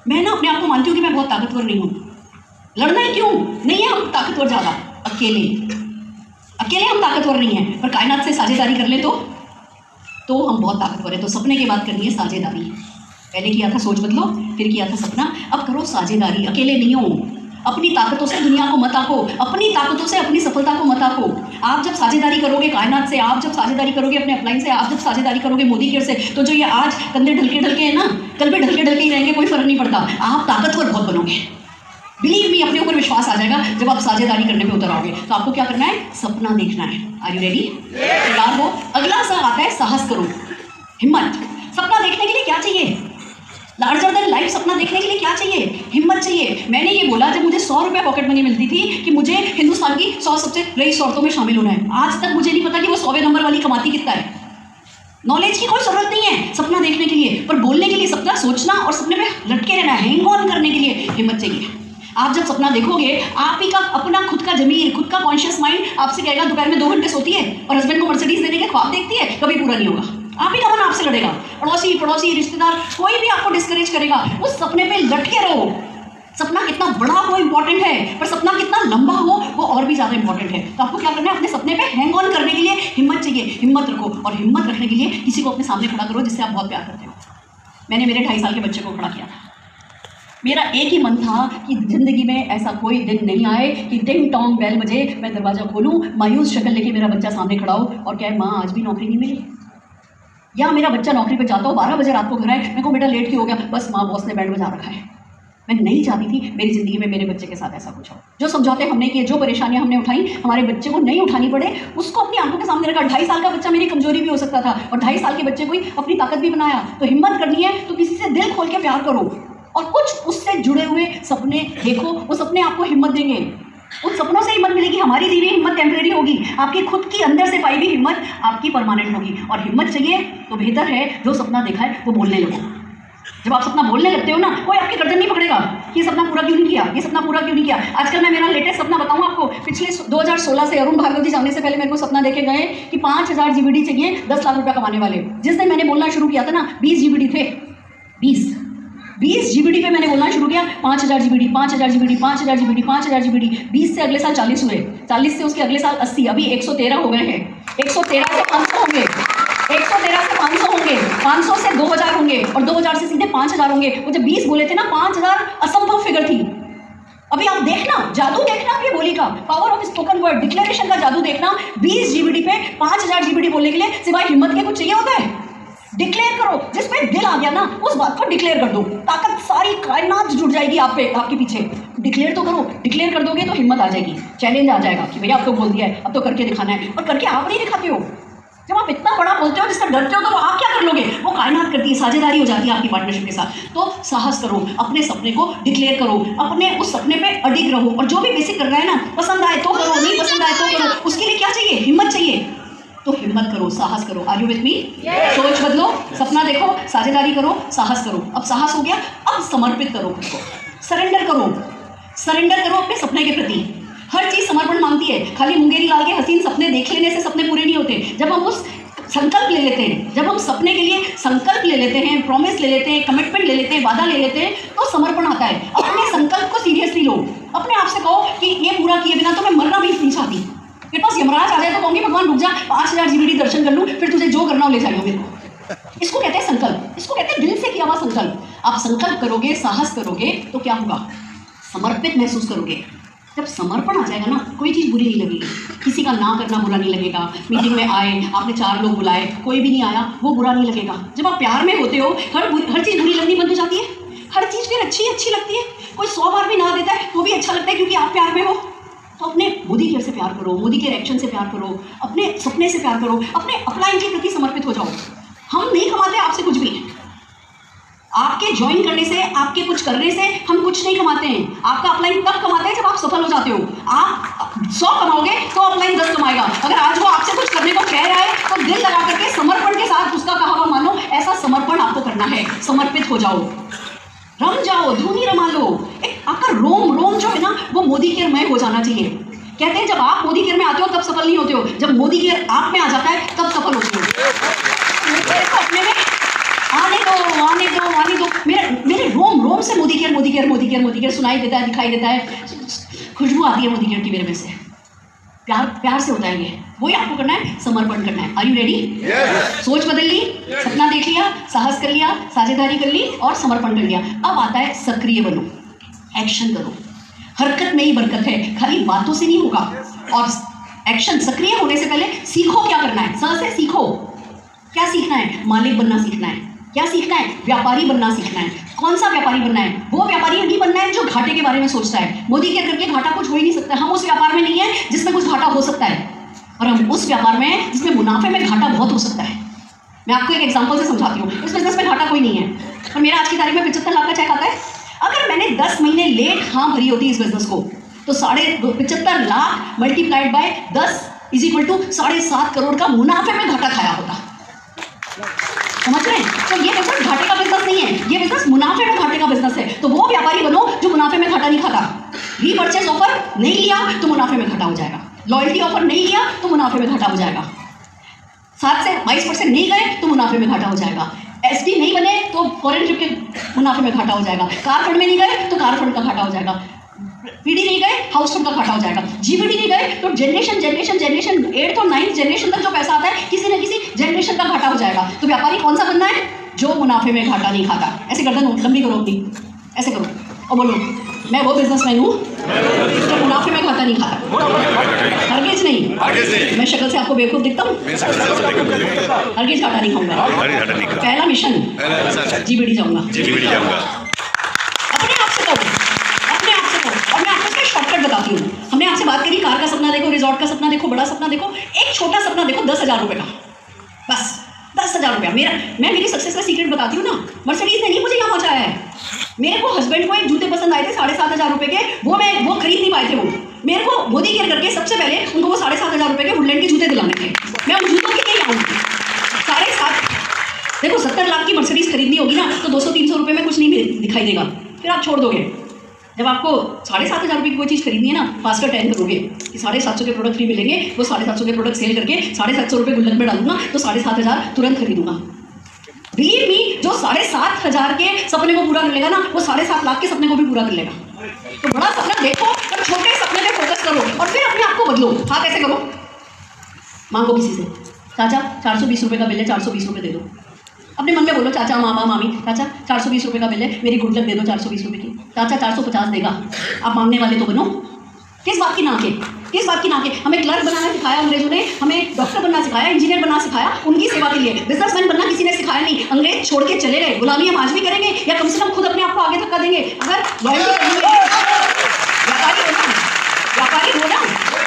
मैं ना अपने आप को मानती हूँ कि मैं बहुत ताकतवर नहीं हूँ। लड़ना है क्यों नहीं है, हम ताकतवर ज़्यादा अकेले हम ताकतवर नहीं हैं, पर कायनात से साझेदारी कर ले तो हम बहुत ताकतवर है। तो सपने की बात करनी है साझेदारी। पहले किया था सोच बदलो, फिर किया था सपना, अब करो साझेदारी। अकेले नहीं हो, अपनी ताकतों से दुनिया को मत आको, अपनी ताकतों से अपनी सफलता को मत आको। आप जब साझेदारी करोगे कायनात से, आप जब साझेदारी करोगे अपने अपलाइन से, आप जब साझेदारी करोगे मोदी केयर से, तो जो ये आज कंधे ढलके हैं ना, कल भी ढलके ही रहेंगे, कोई फर्क नहीं पड़ता। आप ताकतवर बहुत बनोगे। बिलीव मी, अपने ऊपर विश्वास आ जाएगा जब आप साझेदारी करने में उतर आओगे। तो आपको क्या करना है, सपना देखना है। Are you ready? तैयार हो? अगला सा आता है साहस करो, हिम्मत। सपना देखने के लिए क्या चाहिए? लार्जर देन लाइफ सपना देखने के लिए क्या चाहिए? हिम्मत चाहिए। मैंने ये बोला जब मुझे 100 रुपये पॉकेट मनी मिलती थी कि मुझे हिंदुस्तान की 100 सबसे रईस औरतों में शामिल होना है। आज तक मुझे नहीं पता कि वो 100वें नंबर वाली कमाती कितना है। नॉलेज की कोई जरूरत नहीं है सपना देखने के लिए, पर बोलने के लिए, सपना सोचना और सपने पे लटके रहना, हैंग ऑन करने के लिए हिम्मत चाहिए। आप जब सपना देखोगे, आप ही का अपना खुद का जमीर, खुद का कॉन्शियस माइंड आपसे कहेगा दोपहर में 2 घंटे सोती है और हस्बैंड को मर्सिडीज देने के ख्वाब देखती है, कभी पूरा नहीं होगा। आप ही का मन आपसे लड़ेगा। पड़ोसी रिश्तेदार कोई भी आपको डिस्करेज करेगा, उस सपने पे लटके रहो। सपना कितना बड़ा हो इंपॉर्टेंट है, पर सपना कितना लंबा हो वो और भी ज़्यादा इंपॉर्टेंट है। तो आपको क्या करना है, अपने सपने पे हैंग ऑन करने के लिए हिम्मत चाहिए। हिम्मत रखो, और हिम्मत रखने के लिए किसी को अपने सामने खड़ा करो जिससे आप बहुत प्यार करते हो। मैंने मेरे 2.5 साल के बच्चे को खड़ा किया था। मेरा एक ही मन था कि ज़िंदगी में ऐसा कोई दिन नहीं आए कि टिंग टोंग बेल बजे, मैं दरवाज़ा खोलूँ, मायूस शक्ल लेके मेरा बच्चा सामने खड़ा हो और कहे माँ आज भी नौकरी नहीं मिली। या मेरा बच्चा नौकरी पे जाता हो, 12 बजे रात को घर आए, मेरे को बेटा लेट क्यों हो गया, बस माँ बॉस ने बैंड बजा रखा है। मैं नहीं चाहती थी मेरी ज़िंदगी में मेरे बच्चे के साथ ऐसा कुछ हो। जो समझौते हमने किए, जो परेशानियां हमने उठाई, हमारे बच्चे को नहीं उठानी पड़े, उसको अपनी आंखों के सामने रखा। 2.5 साल का बच्चा मेरी कमजोरी भी हो सकता था, और 2.5 साल के बच्चे को ही अपनी ताकत भी बनाया। तो हिम्मत करनी है तो किसी से दिल खोल के प्यार करो, और कुछ उससे जुड़े हुए सपने देखो। वो सपने आपको हिम्मत देंगे, उन सपनों से हिम्मत मिलेगी। हमारी दी हुई हिम्मत टेम्परेरी होगी, आपकी खुद की अंदर से पाई हुई हिम्मत आपकी परमानेंट होगी। और हिम्मत चाहिए तो बेहतर है जो सपना देखा है वो बोलने लगो। जब आप सपना बोलने लगते हो ना, कोई आपकी गर्दन नहीं पकड़ेगा कि ये सपना पूरा क्यों नहीं किया, ये सपना पूरा क्यों नहीं किया। आजकल मैं मेरा लेटेस्ट सपना बताऊँ आपको। पिछले 2016 से अरुण भार्गव जी जाने से पहले मेरे को सपना देके गए कि 5000 GBD चाहिए 10 लाख रुपया कमाने वाले। जिस दिन मैंने बोलना शुरू किया था ना, 20 GBD थे। 20 GBD पे मैंने बोलना शुरू किया, 5000 GBD, 5000 GBD, 5000 GBD, 5000 GBD। 20 से अगले साल 40 हुए, 40 से उसके अगले साल 80, अभी 113 हो गए हैं। 113 से 500 होंगे, 113 से 500 होंगे, 500 से 2000 होंगे, और 2000 से सीधे 5000 होंगे। वो जब 20 बोले थे ना, 5000 असंभव फिगर थी। अभी आप देखना, जादू देखना, आप ये बोली का power of spoken word, declaration का जादू देखना। 20 GBD पे 5000 GBD बोलने के लिए सिवाय हिम्मत के कुछ चाहिए होता है? डिक्लेयर करो, जिस पे दिल आ गया ना उस बात को डिक्लेयर कर दो, ताकत सारी कायनात जुट जाएगी आप पे, आपके पीछे। डिक्लेयर तो करो, डिक्लेयर कर दोगे तो हिम्मत आ जाएगी, चैलेंज आ जाएगा कि भैया अब तो बोल दिया है, अब तो करके दिखाना है। और करके आप नहीं दिखाते हो। जब आप इतना बड़ा बोलते हो जिससे डरते हो, तो आप क्या कर लोगे? वो कायनात करती है, साझेदारी हो जाती है आपकी पार्टनरशिप के साथ। तो साहस करो, अपने सपने को डिक्लेयर करो, अपने उस सपने पे अडिग रहो। और जो भी बेसिक कर रहा है ना, पसंद आए तो करो, नहीं पसंद आए तो करो, उसके लिए क्या चाहिए? हिम्मत चाहिए। तो हिम्मत करो, साहस करो। Are you with me? सोच बदलो, सपना देखो, साझेदारी करो, साहस करो। अब साहस हो गया, अब समर्पित करो खुद को, सरेंडर करो। सरेंडर करो अपने सपने के प्रति। हर चीज़ समर्पण मांगती है। खाली मुंगेरी लाल के हसीन सपने देख लेने से सपने पूरे नहीं होते। जब हम उस संकल्प ले लेते हैं, जब हम सपने के लिए संकल्प ले लेते हैं, प्रॉमिस ले लेते हैं, कमिटमेंट ले लेते हैं, वादा ले लेते हैं, तो समर्पण आता है। अपने संकल्प को सीरियसली लो। अपने आप से कहो कि ये पूरा किए बिना तो मैं मरना भी नहीं चाहती। मेरे पास यमराज आ जाए तो कहूँगी भगवान रुक जा, 5000 GBD दर्शन कर लूँ, फिर तुझे जो करना हो ले जाइयो मेरे को। इसको कहते हैं संकल्प, इसको कहते हैं दिल से किया हुआ संकल्प। आप संकल्प करोगे, साहस करोगे तो क्या होगा? समर्पित महसूस करोगे। जब समर्पण आ जाएगा ना, कोई चीज़ बुरी नहीं लगेगी। किसी का ना करना बुरा नहीं लगेगा। मीटिंग में आए, आपने 4 लोग बुलाए, कोई भी नहीं आया, वो बुरा नहीं लगेगा। जब आप प्यार में होते हो, हर चीज़ बुरी लगनी बंद हो जाती है। हर चीज़ फिर अच्छी लगती है। कोई 100 बार भी ना देता है तो भी अच्छा लगता है, क्योंकि आप प्यार में हो। तो अपने मोदी केयर से प्यार करो, मोदी केयर एक्शन से प्यार करो, अपने सपने से प्यार करो, अपने अपलाइन के प्रति समर्पित हो जाओ। हम नहीं कमाते आपसे कुछ भी। आपके ज्वाइन करने से, आपके कुछ करने से हम कुछ नहीं कमाते हैं। आपका अपलाइन तब कमाते हैं जब आप सफल हो जाते हो। आप 100 कमाओगे तो अपलाइन 10 कमाएगा। अगर आज वो आपसे कुछ करने को कह रहा है तो दिल लगा करके समर्पण के साथ उसका कहा हुआ मानो। ऐसा समर्पण आपको करना है। समर्पित हो जाओ, रम जाओ, धूनी रमा लो। एक आपका रोम रोम जो है ना वो मोदी केयर में हो जाना चाहिए। कहते हैं जब आप मोदी केयर में आते हो तब सफल नहीं होते हो, जब मोदी केयर आप में आ जाता है तब सफल होते हो। अपने में आने दो, आने दो, आने दो। मेरे रोम रोम से Modi care, Modi care, Modi care, Modi care सुनाई देता है, दिखाई देता है। खुशबू आती है मोदी केयर की मेरे में से। प्यार प्यार से होता है ये। वही आपको करना है, समर्पण करना है। Are you ready? सोच बदल ली, सपना देख लिया, साहस कर लिया, साझेदारी कर ली और समर्पण कर लिया। अब आता है सक्रिय बनो, एक्शन करो। हरकत में ही बरकत है, खाली बातों से नहीं होगा। और एक्शन, सक्रिय होने से पहले सीखो क्या करना है। सर से सीखो क्या सीखना है। मालिक बनना सीखना है। क्या सीखना है? व्यापारी बनना सीखना है। कौन सा व्यापारी बनना है? वो व्यापारी नहीं बनना है जो घाटे के बारे में सोचता है। मोदी केयर करके घाटा कुछ हो ही नहीं सकता। हम उस व्यापार में नहीं है जिसमें कुछ घाटा हो सकता है, और हम उस व्यापार में हैं जिसमें मुनाफे में घाटा बहुत हो सकता है। मैं आपको एक एग्जांपल से समझाती हूँ। इस बिजनेस में घाटा कोई नहीं है, और मेरा आज की तारीख में 75 लाख का चेक आता है। अगर मैंने 10 महीने लेट हाँ भरी होती इस बिजनेस को तो 75 lakh multiplied by 10 is equal to 7.5 crore का मुनाफे में घाटा खाया होता। समझ रहे हैं? तो ये बिजनेस घाटे का बिजनेस नहीं है, ये बिजनेस मुनाफे में घाटे का बिजनेस है। तो वो व्यापारी बनो जो मुनाफे में घाटा नहीं खाता। रीपर्चेज ऑफर नहीं लिया तो मुनाफे में घाटा हो जाएगा। लॉयल्टी ऑफर नहीं लिया तो मुनाफे में घाटा हो जाएगा। 7 से 22% नहीं गए तो मुनाफे में घाटा हो जाएगा। एसडी नहीं बने तो फॉरेन ट्रिप के मुनाफे में घाटा हो जाएगा। कार फंड में नहीं गए तो कार फंड का घाटा हो जाएगा। पीडी नहीं गए, हाउस फंड का घाटा हो जाएगा। जीबीडी नहीं गए तो जनरेशन 8th और 9th जनरेशन तक जो पैसा आता है किसी न किसी जनरेशन का घाटा हो जाएगा। तो व्यापारी कौन सा बनना है? जो मुनाफे में घाटा नहीं खाता। ऐसे गर्दन लंबी करो अपनी, ऐसे करो और बोलो मैं वो बिजनेसमैन हूँ जो मुनाफे में घाटा नहीं खाता। हरगिज नहीं। मैं शक्ल से आपको बेवकूफ दिखता हूँ? हरगिज घाटा नहीं खाऊंगा। पहला मिशन जीबीडी जाऊंगा। अपने आप से करो, अपने आप से करो। और मैं आपको इसका शॉर्टकट बताती हूँ। हमने आपसे बात करी कार का सपना देखो, रिजॉर्ट का सपना देखो, बड़ा सपना देखो। एक छोटा सपना देखो 10,000 रुपये का, बस 10,000 रुपया। मैं मेरी सक्सेस का सीक्रेट बताती हूँ ना। मर्सिडीज ने नहीं मुझे यहाँ पहुँचाया है। मेरे को हस्बैंड को एक जूते पसंद आए थे 7,500 रुपये के, वो खरीद नहीं पाए थे। वो मेरे को मोदी केयर करके सबसे पहले उनको वो 7,500 रुपये के वुडलैंड के जूते दिलाने थे। मैं उन जूतों के लिए आऊँगी 7.5। देखो 70 लाख की मर्सिडीज खरीदनी होगी ना तो 200-300 रुपये में कुछ नहीं दिखाई देगा, फिर आप छोड़ दोगे। जब आपको 7,500 रुपये की कोई चीज़ खरीदनी है ना, फास्टर 10 करोगे कि 750 के प्रोडक्ट फ्री मिलेंगे। वो 750 के प्रोडक्ट सेल करके 750 रुपये गुल्लक में डालूंगा तो 7,500 तुरंत खरीदूंगा। बिलीव मी, जो 7,500 के सपने को पूरा कर लेगा ना वो 7.5 लाख के सपने को भी पूरा कर लेगा। तो बड़ा सपना देखो और छोटे सपने पे फोकस करो और फिर अपने आप को बदलो। हाथ ऐसे करो, मांगो किसी से, चाचा 420 रुपये का बिल है, 420 रुपये दे दो। अपने मन में बोलो चाचा, मामा, मामी, चाचा 420 रुपये का बिल है, मेरी गुडलक दे दो 420 रुपये की। चाचा 450 देगा। आप मांगने वाले तो बनो। किस बात की नाके, किस बात की नाके? हमें क्लर्क बनाना सिखाया अंग्रेजों ने, हमें डॉक्टर बनना सिखाया, इंजीनियर बनना सिखाया उनकी सेवा के लिए। बिजनेसमैन बनना किसी ने सिखाया नहीं। अंग्रेज छोड़ के चले गए, गुलामी हम आज भी करेंगे या कम से कम खुद अपने आप को आगे तक कर देंगे अगर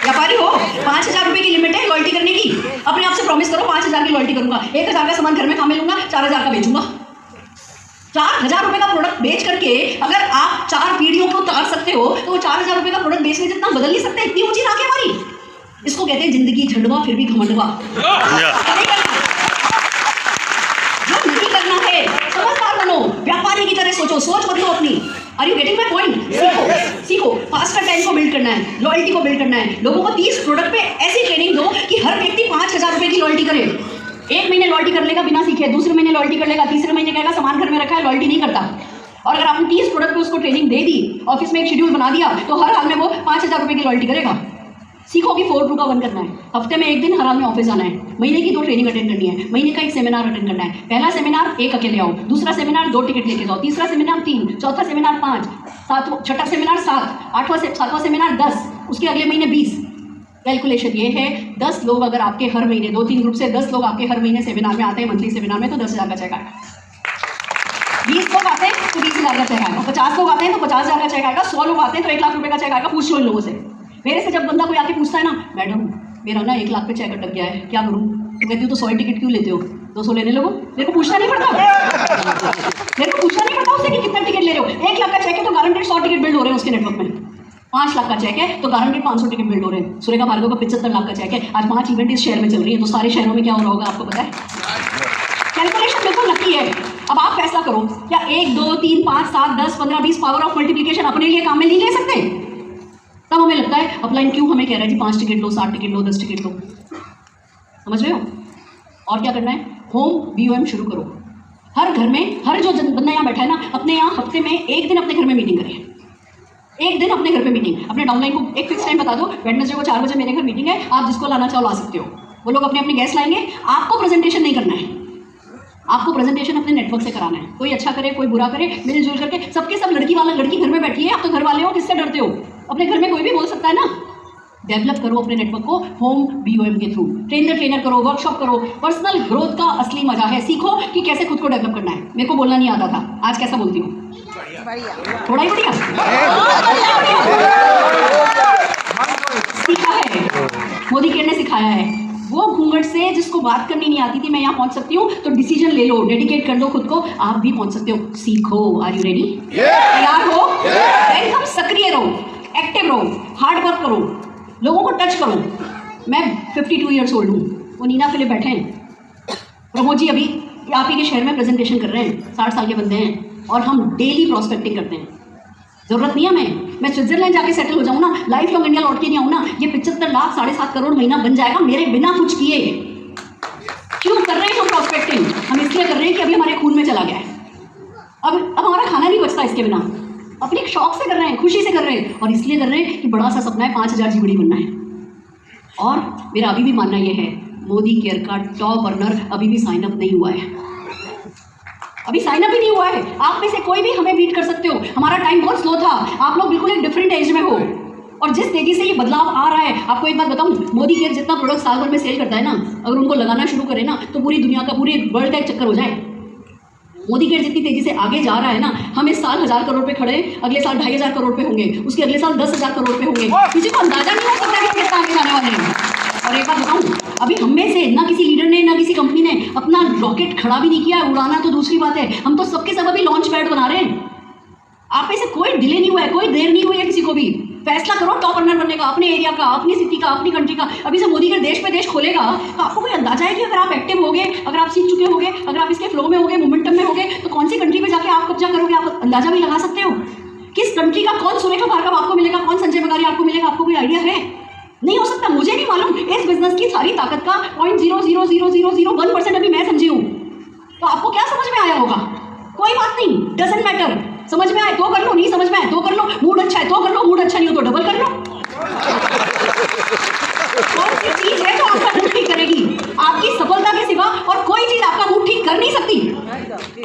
व्यापारी हो। 5,000 रुपये की लिमिट है लॉयल्टी करने की। अपने आप से प्रॉमिस करो 5,000 की लॉयल्टी करूंगा। 1,000 का सामान घर में काम में लूंगा, 4,000 का बेचूंगा। 4,000 रुपये का प्रोडक्ट बेच करके अगर आप 4 पीढ़ियों को उतार सकते हो तो वो 4,000 रुपये का प्रोडक्ट बेचने जितना बदल नहीं सकते। इतनी ऊंची नाक है हमारी। इसको कहते हैं जिंदगी झंडवा फिर भी घमंडवा। जो नहीं करना है समझदार बनो, व्यापारी की तरह सोचो, सोच बदलो अपनी। Are you getting my point? सीखो। फास्टर टाइम को बिल्ड करना है, लॉयल्टी को बिल्ड करना है। लोगों को 30 प्रोडक्ट पे ऐसी ट्रेनिंग दो कि हर व्यक्ति 5,000 रुपये की लॉयल्टी करे। 1 महीने लॉयल्टी कर लेगा बिना सीखे, दूसरे महीने लॉयल्टी कर लेगा, तीसरे महीने कहेगा सामान घर में रखा है, लॉयल्टी नहीं करता। और अगर आपने 30 प्रोडक्ट पे उसको ट्रेनिंग दे दी, ऑफिस में एक शेड्यूल बना दिया तो हर हाल में वो 5,000 रुपये की लॉयल्टी करेगा। सीखो कि 4 2 का 1 करना है। हफ्ते में 1 दिन हर हाल में ऑफिस जाना है। महीने की 2 ट्रेनिंग अटेंड करनी है। महीने का 1 सेमिनार अटेंड करना है। पहला सेमिनार 1 अकेले आओ, दूसरा सेमिनार 2 टिकट लेके जाओ, तीसरा सेमिनार 3, चौथा सेमिनार 5, छठा सेमिनार 7, 7वां सेमिनार 10, उसके अगले महीने 20। कैलकुलेशन ये है 10 लोग अगर आपके हर महीने 2-3 ग्रुप से 10 लोग आपके हर महीने सेमिनार में आते हैं, मंथली सेमिनार में, तो 10,000 का चेक आएगा। 20 लोग आते हैं तो 20,000 का चेक आएगा। 50 लोग आते हैं तो 50,000 का चेक आएगा। 100 लोग आते हैं तो 1 लाख रुपये का चेक आएगा। पूछ लो इन लोगों से। मेरे से जब बंदा कोई आके पूछता है ना, मैडम मेरा ना 1 लाख पे चेक अटक गया है, क्या करूँ? तो कहती हूँ तो 100 टिकट क्यों लेते हो, 200 लेने लगो। मेरे को पूछना नहीं पड़ता, मेरे को पूछना नहीं पड़ता उससे कि कितना टिकट ले रहे हो। 1 लाख का चेक है तो गारंटेड 100 टिकट बिल्ड हो रहे हैं उसके नेटवर्क में। 5 लाख का चेक है तो गारंटेड 500 टिकट बिल्ड हो रहे हैं। सुरेखा भार्गव का 75 लाख का चेक है। आज 5 इवेंट इस शहर में चल रही है, तो सारे शहरों में क्या हो रहा होगा आपको पता है? कैलकुलेशन बिल्कुल नक्की है। अब आप फैसला करो, क्या 1 2 3 5 7 10 15 20 पावर ऑफ मल्टीप्लिकेशन अपने लिए काम में नहीं ले सकते? तब हमें लगता है अपलाइन क्यों हमें कह रहा है जी 5 टिकट लो, 7 टिकट लो, 10 टिकट लो। समझ रहे हो? और क्या करना है? होम BOM शुरू करो। हर घर में, हर जो बंदा यहाँ बैठा है ना, अपने यहाँ हफ्ते में 1 दिन अपने घर में मीटिंग करें। 1 दिन अपने घर पे मीटिंग। अपने डाउनलाइन को एक फिक्स टाइम बता दो, वेडनेसडे को 4 बजे मेरे घर मीटिंग है, आप जिसको लाना चाहो ला सकते हो। वो लोग अपने अपने गेस्ट लाएंगे। आपको प्रेजेंटेशन नहीं करना है, आपको प्रेजेंटेशन अपने नेटवर्क से कराना है। कोई अच्छा करे, कोई बुरा करे, मिलजुल करके सबके सब। लड़की वाला लड़की घर में बैठी है, आप तो घर वाले हो, किससे डरते हो? अपने घर में कोई भी बोल सकता है ना। डेवलप करो अपने नेटवर्क को होम BOM के थ्रू। ट्रेनर करो, वर्कशॉप करो। पर्सनल ग्रोथ का असली मजा है। सीखो कि कैसे खुद को डेवलप करना है। मेरे को बोलना नहीं आता था, आज कैसा बोलती हूँ? थोड़ा ही बढ़िया सीखा है, मोदी केयर ने सिखाया है। वो घूंघट से जिसको बात करनी नहीं आती थी, मैं यहाँ पहुंच सकती हूँ, तो डिसीजन ले लो, डेडिकेट कर दो खुद को, आप भी पहुंच सकते हो। सीखो। Are you ready? तैयार हो? एकदम सक्रिय रहो, एक्टिव रहो, हार्ड वर्क करो, लोगों को टच करो। मैं 52 ईयर्स ओल्ड हूँ, वो नीना फिलिप बैठे हैं, प्रमोद जी अभी आप ही के शहर में प्रेजेंटेशन कर रहे हैं, 60 साल के बंदे हैं, और हम डेली प्रोस्पेक्टिंग करते हैं। जरूरत नहीं है मैं स्विट्जरलैंड जाके सेटल हो जाऊँ ना, लाइफ लॉन्ग इंडिया लौट के नहीं आऊँ ना, ये 75 लाख 7.5 करोड़ महीना बन जाएगा मेरे बिना कुछ किए। क्यों कर रहे हैं हम प्रोस्पेक्टिंग? हम इसलिए कर रहे हैं कि अभी हमारे खून में चला गया है। अब हमारा खाना नहीं बचता इसके बिना। अपने शौक से कर रहे हैं, खुशी से कर रहे हैं, और इसलिए कर रहे हैं कि बड़ा सा सपना है 5000 जीबीडी बनना है। और मेरा अभी भी मानना यह है, मोदी केयर का टॉप अर्नर अभी भी साइन अप नहीं हुआ है, अभी साइन अप ही नहीं हुआ है। आप में से कोई भी हमें बीट कर सकते हो। हमारा टाइम बहुत स्लो था, आप लोग बिल्कुल एक डिफरेंट एज में हो, और जिस तेजी से ये बदलाव आ रहा है, आपको एक बात बताऊं, मोदी केयर जितना प्रोडक्ट साल भर में सेल करता है ना, अगर उनको लगाना शुरू करें ना, तो पूरी दुनिया का, पूरे वर्ल्ड का एक चक्कर हो जाए। मोदी केयर जितनी तेजी से आगे जा रहा है ना, हम इस साल 1000 करोड़ पे खड़े, अगले साल 2500 करोड़ पे होंगे, उसके अगले साल 10,000 करोड़ पे होंगे। किसी को अंदाजा नहीं हो सकता कि हम कितना आगे जाने वाले हैं। और एक बात बताऊं, अभी हम में से ना किसी लीडर ने, ना किसी कंपनी ने अपना रॉकेट खड़ा भी नहीं किया। उड़ाना तो दूसरी बात है, हम तो सबके सब अभी लॉन्च पैड बना रहे हैं। आप में से कोई डिले नहीं हुआ है, कोई देर नहीं हुई है किसी को भी। फैसला करो टॉप अर्नर बनने का, अपने एरिया का, अपनी सिटी का, अपनी कंट्री का। अभी से मोदी के देश पे देश खोलेगा, तो आपको कोई अंदाजा है कि अगर आप एक्टिव होगे, अगर आप सीख चुके होगे, अगर आप इसके फ्लो में होगे, मोमेंटम में होगे, तो कौन सी कंट्री में जाके आप कब्जा करोगे? आप अंदाजा भी लगा सकते हो? किस कंट्री का कौन सुरेखा भार्गव आपको मिलेगा, कौन संजय बगारी आपको मिलेगा? आपको कोई आइडिया है? नहीं हो सकता, मुझे नहीं मालूम। इस बिजनेस की सारी ताकत का 0.00001% अभी मैं समझी हूँ। तो आपको क्या समझ में आया होगा? कोई बात नहीं, डजंट मैटर। समझ में आए तो कर लो, नहीं समझ में आए तो कर लो, मूड अच्छा है तो कर लो, मूड अच्छा नहीं हो तो डबल कर लो। कौन सी चीज है जो आपका मूड ठीक करेगी? आपकी सफलता के सिवा और कोई चीज आपका मूड ठीक कर नहीं सकती।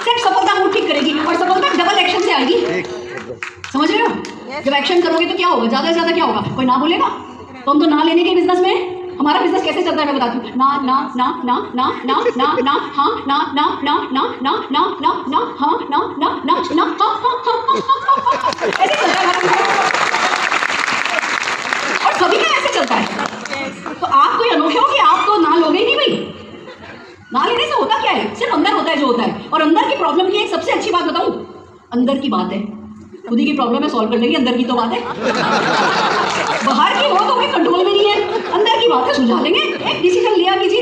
सिर्फ सफलता मूड ठीक करेगी, और सफलता डबल एक्शन से आएगी। समझ रहे हो? जब एक्शन करोगे तो क्या होगा? ज्यादा से ज्यादा क्या होगा? कोई ना बोलेगा। तो हम तो ना लेने के बिजनेस में, हमारा बिजनेस कैसे चलता है मैं बताती हूँ। ना ना ना ना ना ना ना ना हाँ ना ना ना ना ना ना ना ना हाँ ना ना ना ना हाँ ऐसे चलता है। और सभी का ऐसे चलता है। तो आप कोई अनोखे हो कि आप तो ना लोगे ही नहीं भाई। ना लेने से होता क्या है? सिर्फ अंदर होता है जो होता है। और अंदर की प्रॉब्लम की एक सबसे अच्छी बात बताऊँ, अंदर की बात है, खुद ही की प्रॉब्लम है, सॉल्व कर लेंगे। अंदर की तो बात है, बाहर की हो तो कोई कंट्रोल में नहीं है, अंदर की बात है, सुलझा लेंगे। एक डिसीजन लिया कि जी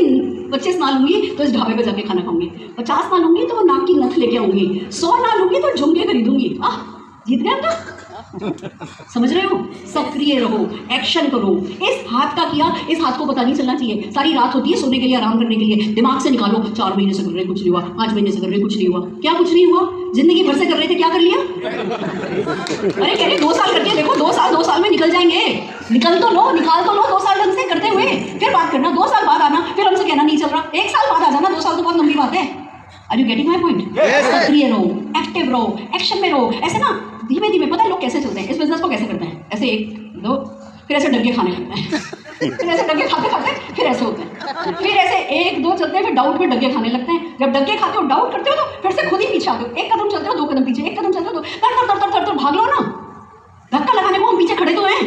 25 ना लूंगी तो इस ढाबे पे जाके खाना खाऊंगी, 50 ना लूंगी तो वो नाक की नथ लेके आऊंगी, 100 ना लूंगी तो झुमके खरीदूंगी। जीत गए हम तो। समझ रहे हो? सक्रिय रहो, एक्शन करो। इस हाथ का किया, इस हाथ को पता नहीं चलना चाहिए। सारी रात होती है सोने के लिए, आराम करने के लिए, दिमाग से निकालो 4 महीने से कर रहे कुछ नहीं हुआ, 5 महीने से कर रहे कुछ नहीं हुआ। क्या कुछ नहीं हुआ? जिंदगी भर से कर रहे थे, क्या कर लिया? अरे कह रहे 2 साल करके देखो, 2 साल में निकल जाएंगे। निकाल तो लो 2 साल ढंग से करते हुए, फिर बात करना। 2 साल बाद आना, फिर हमसे कहना नहीं चल रहा। 1 साल बाद आ जाना, 2 साल तो बहुत लंबी बात है। Are you getting my point? सक्रिय रहो, एक्टिव रहो, एक्शन में रहो। ऐसे ना धीमे धीमे, पता है लोग कैसे चलते हैं इस बिजनेस को? कैसे करते हैं? ऐसे 1 2 फिर ऐसे डगे खाने लगते हैं, फिर ऐसे डगे खाते खाते फिर ऐसे होते हैं, फिर ऐसे 1 2 चलते हैं, फिर डाउट में डगे खाने लगते हैं। जब डगे खाते हो, डाउट करते हो, तो फिर से खुद ही पीछे आते हो। 1 कदम चलते हो, 2 कदम पीछे, 1 कदम चलते हो, 2 तर भाग लो ना। धक्का लगाने को हम पीछे खड़े तो हैं,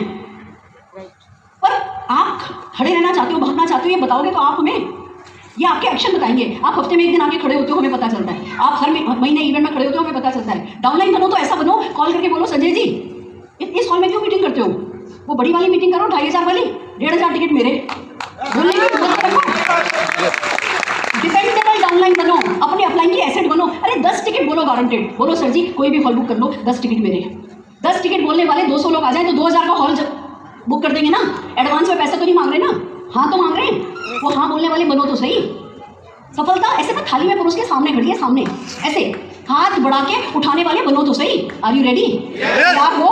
पर आप खड़े रहना चाहते हो, भागना चाहते हो, ये बताओगे तो आप हमें, ये आपके एक्शन बताएंगे। आप हफ्ते में एक दिन आके खड़े होते हो, हमें पता चलता है। आप हर महीने इवेंट में खड़े होते हो, हमें पता चलता है। डाउनलाइन बनो तो ऐसा बनो, कॉल करके बोलो संजय जी इस हॉल में क्यों मीटिंग करते हो, वो बड़ी वाली मीटिंग करो 2500 वाली, 1500 टिकट मेरे, बोलने की डिपेंडेबल डाउनलाइन बनो, अपने अपलाइन की एसेट बनो। अरे 10 टिकट बोलो गारंटेड, बोलो सर जी कोई भी हॉल बुक कर लो, 10 टिकट मेरे। 10 टिकट बोलने वाले 200 लोग आ जाए तो 2000 का हॉल बुक कर देंगे ना। एडवांस में पैसा तो नहीं मांग रहे ना, हाँ तो मांग रहे हैं, वो हाँ बोलने वाले बनो तो सही। सफलता ऐसे ना थाली में परोस के सामने खड़ी है, सामने ऐसे हाथ बढ़ा के उठाने वाले बनो तो सही। Are you ready? आप हो,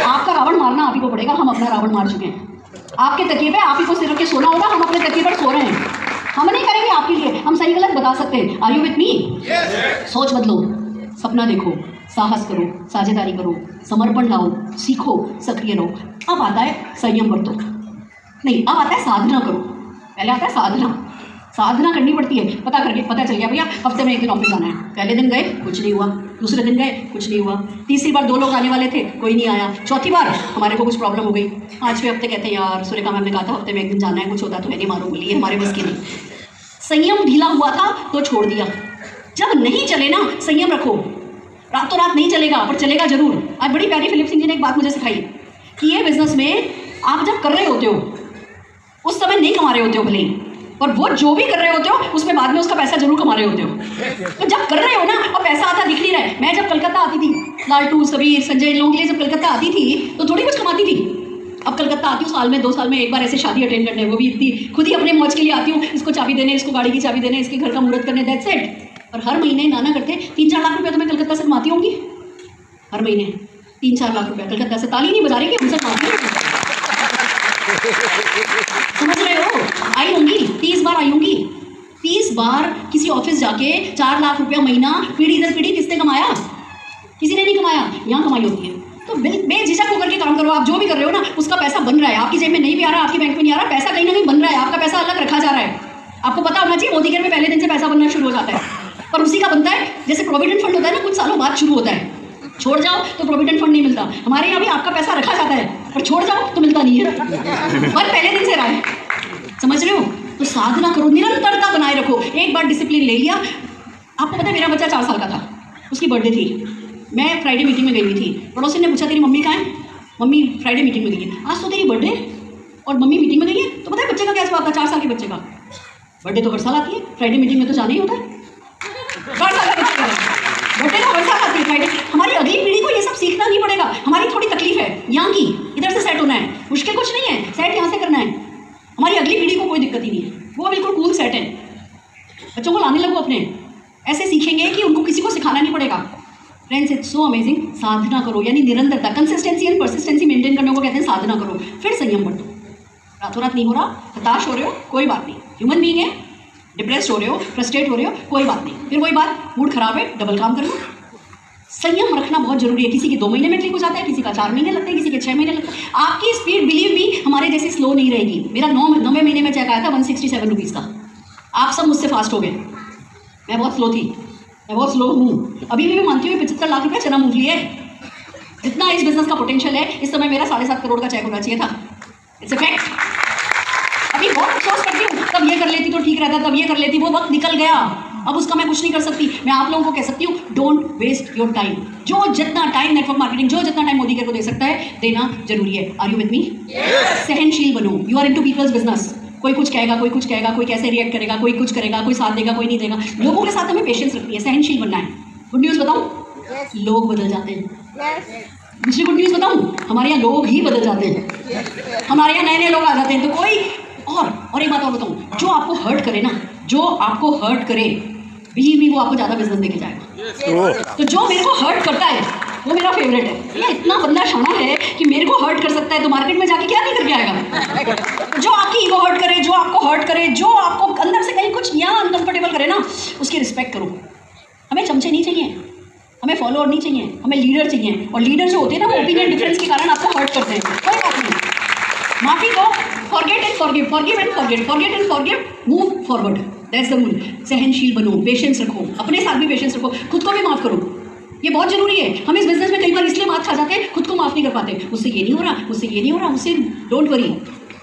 आपका रावण मारना आप ही को पड़ेगा, हम अपना रावण मार चुके हैं। आपके तकिए पे आप ही को सिर रख के सोना होगा, हम अपने तकिए पर सो रहे हैं। हम नहीं करेंगे आपके लिए, हम सही गलत बता सकते हैं। Are you with me? सोच बदलो, सपना देखो, साहस करो, साझेदारी करो, समर्पण लाओ, सीखो, सक्रिय रहो। अब आता है संयम बरतो, नहीं अब आता है साधना करो। पहले आता है साधना, साधना करनी पड़ती है। पता चल गया भैया हफ्ते में एक दिन ऑफिस आना है। पहले दिन गए कुछ नहीं हुआ, दूसरे दिन गए कुछ नहीं हुआ, तीसरी बार 2 लोग आने वाले थे कोई नहीं आया, चौथी बार हमारे को कुछ प्रॉब्लम हो गई, 5वें हफ्ते कहते हैं यार सुरेखा मैम ने कहा था हफ्ते में एक दिन जाना है, कुछ होता तो है नहीं, मारो बोलिए हमारे बस की नहीं। संयम ढीला हुआ था तो छोड़ दिया। जब नहीं चले ना, संयम रखो। रातों रात नहीं चलेगा पर चलेगा जरूर। आज बड़ी प्यारी फिलिप सिंह जी ने एक बात मुझे सिखाई कि ये बिजनेस में आप जब कर रहे होते हो उस समय नहीं कमा रहे होते हो भले ही, और वो जो भी कर रहे होते हो उसमें बाद में उसका पैसा जरूर कमा रहे होते हो। तो जब कर रहे हो ना और पैसा आता दिख नहीं रहा है। मैं जब कलकत्ता आती थी, लालटू सबीर संजय इन लोगों के लिए जब कलकत्ता आती थी तो थोड़ी कुछ कमाती थी। अब कलकत्ता आती हूँ साल में 2 साल में एक बार ऐसे शादी अटेंड करने, वो भी इतनी खुद ही अपने मौज के लिए आती हूँ, इसको चाबी देने, इसको गाड़ी की चाबी देने, इसके घर का मुहूर्त करने, दैट्स इट। और हर महीने नाना करते 3-4 लाख रुपया तो मैं कलकत्ता से कमाती होंगी। हर महीने 3-4 लाख रुपया कलकत्ता से, ताली नहीं बजा रही कि उनसे कमाती हूँ। समझ रहे हो? आई होंगी 30 बार, आई होंगी 30 बार किसी ऑफिस जाके 4 लाख रुपया महीना पीढ़ी दर पीढ़ी किसने कमाया? किसी ने नहीं कमाया, यहाँ कमाई होती है। तो बेझिझक होकर के काम करो। आप जो भी कर रहे हो ना उसका पैसा बन रहा है, आपकी जेब में नहीं भी आ रहा, आपकी बैंक में नहीं आ रहा, पैसा कहीं ना कहीं बन रहा है, आपका पैसा अलग रखा जा रहा है। आपको पता होना चाहिए मोदी केयर में पहले दिन से पैसा बनना शुरू हो जाता है, पर उसी का बनता है जैसे प्रोविडेंट फंड होता है ना, कुछ सालों बाद शुरू होता है। छोड़ जाओ तो प्रोविडेंट फंड नहीं मिलता। हमारे यहाँ भी आपका पैसा रखा जाता है पर छोड़ जाओ तो मिलता नहीं है, पर पहले दिन से रहा है। समझ रहे हो? तो साधना करो, निरंतरता बनाए रखो। एक बार डिसिप्लिन ले लिया। आपको पता है मेरा बच्चा 4 साल का था, उसकी बर्थडे थी, मैं फ्राइडे मीटिंग में गई हुई थी। पड़ोसी ने पूछा तेरी मम्मी कहाँ है? मम्मी फ्राइडे मीटिंग में गई है। आज तो तेरी बर्थडे और मम्मी मीटिंग में गई है। तो पता है बच्चे का क्या जवाब था? 4 साल के बच्चे का, बर्थडे तो हर साल आती है, फ्राइडे मीटिंग में तो जाना ही होता है। 4 साल का बच्चे का बर्थडे तो हर साल आती है, फ्राइडे। हमारी अगली पीढ़ी को ये सब सीखना नहीं पड़ेगा। हमारी थोड़ी तकलीफ है यहाँ की, इधर से सेट होना है, मुश्किल कुछ नहीं है, सेट यहाँ से करना है। हमारी अगली पीढ़ी को कोई दिक्कत ही नहीं है, वो बिल्कुल कूल सेट है। बच्चों को लाने लगो अपने, ऐसे सीखेंगे कि उनको किसी को सिखाना नहीं पड़ेगा। Friends it's so amazing. साधना करो, यानी निरंतरता, कंसिस्टेंसी एंड परसिस्टेंसी मेंटेन करने को कहते हैं साधना करो। फिर संयम बरतो। रातों रात नहीं हो रहा, हताश हो रहे हो, कोई बात नहीं, ह्यूमन बीइंग है। डिप्रेस्ड हो रहे हो, फ्रस्ट्रेट हो रहे हो, कोई बात नहीं, फिर वही बात, मूड खराब है, डबल काम कर लो। संयम रखना बहुत जरूरी है। किसी की 2 महीने में क्लिक हो जाता है, किसी का 4 महीने लगते हैं, किसी के 6 महीने लगते हैं। आपकी स्पीड बिलीव मी हमारे जैसी स्लो नहीं रहेगी। मेरा 9वें महीने में चेक आया था 167 रुपीज़ का। आप सब मुझसे फास्ट हो गए, मैं बहुत स्लो थी, मैं बहुत स्लो हूँ। अभी भी मैं मानती हूँ 75 लाख रुपया चना मूंगफली है। जितना इस बिजनेस का पोटेंशियल है, इस समय मेरा 7.5 करोड़ का चेक होना चाहिए था। It's a fact. अभी बहुत अफसोस करती हूँ, तब ये कर लेती तो ठीक रहता, तब ये कर लेती, वो वक्त निकल गया, अब उसका मैं कुछ नहीं कर सकती। मैं आप लोगों को कह सकती हूँ डोंट वेस्ट योर टाइम। जो जितना टाइम नेटवर्क मार्केटिंग, जो जितना टाइम मोदी केयर को दे सकता है, देना जरूरी है। Are you with me? सहनशील बनो। You are into people's business. कोई कुछ कहेगा, कोई कुछ कहेगा, कोई कैसे रिएक्ट करेगा, कोई कुछ करेगा, कोई साथ देगा, कोई नहीं देगा। लोगों के साथ हमें पेशेंस रखनी है, सहनशील बनना है। गुड न्यूज़ बताऊँ, लोग बदल जाते हैं। दूसरी गुड न्यूज़ बताऊँ, हमारे यहाँ लोग ही बदल जाते हैं, हमारे यहाँ नए नए लोग आ जाते हैं। तो कोई और एक बात और बताऊँ, जो आपको हर्ट करे ना, जो आपको हर्ट करे, बिलीव मी वो आपको ज़्यादा बिजनेस देके जाएगा। तो जो मेरे को हर्ट करता है वो मेरा फेवरेट है। ये इतना बंदा शाना है कि मेरे को हर्ट कर सकता है, तो मार्केट में जाके क्या नहीं करके आएगा। जो आपकी ईगो हर्ट करे, जो आपको हर्ट करे, जो आपको अंदर से कहीं कुछ यहाँ अनकंफर्टेबल करे ना, उसकी रिस्पेक्ट करो। हमें चमचे नहीं चाहिए, हमें फॉलोअर नहीं चाहिए, हमें लीडर चाहिए। और लीडर जो होते हैं ना, वो ओपिनियन डिफरेंस के कारण आपको हर्ट करते हैं। कोई बात नहीं, माफी दो, forget and forgive, forgive and forget, forget and forgive, move forward, that's the rule. सहनशील बनो, पेशेंस रखो, अपने साथ भी पेशेंस रखो, खुद को भी माफ करो। ये बहुत जरूरी है। हम इस बिजनेस में कई बार इसलिए मात खा जाते हैं, खुद को माफ नहीं कर पाते। मुझसे ये नहीं हो रहा, मुझसे ये नहीं हो रहा, मुझसे डोंट वरी,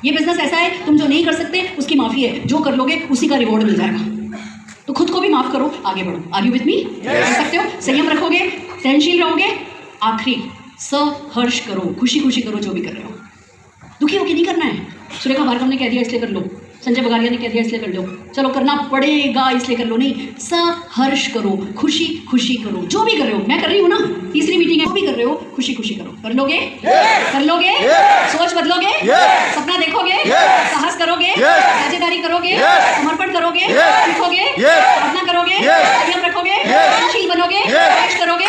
ये बिजनेस ऐसा है, तुम जो नहीं कर सकते उसकी माफी है, जो कर लोगे उसी का रिवॉर्ड मिल जाएगा। तो खुद को भी माफ करो, आगे बढ़ो। Are you with me? कर सकते हो? संयम रखोगे, सहनशील रहोगे। आखिरी, सहर्ष करो, खुशी खुशी करो जो भी कर रहे हो। दुखी होके नहीं करना है। सुरेखा भार्गव ने कह दिया इसलिए कर लो, संजय बगारिया ने कह दिया इसलिए कर लो, चलो करना पड़ेगा इसलिए कर लो, नहीं। सहर्ष करो, खुशी खुशी करो, जो भी कर रहे हो। मैं कर रही हूँ ना, तीसरी मीटिंग है, जो भी कर रहे हो खुशी खुशी करो। कर लोगे? कर लोगे? सोच बदलोगे? सपना देखोगे? साहस करोगे? साझेदारी करोगे? समर्पण करोगे? सीखोगे? साधना करोगे? संयम रखोगे? सहनशील बनोगे? करोगे?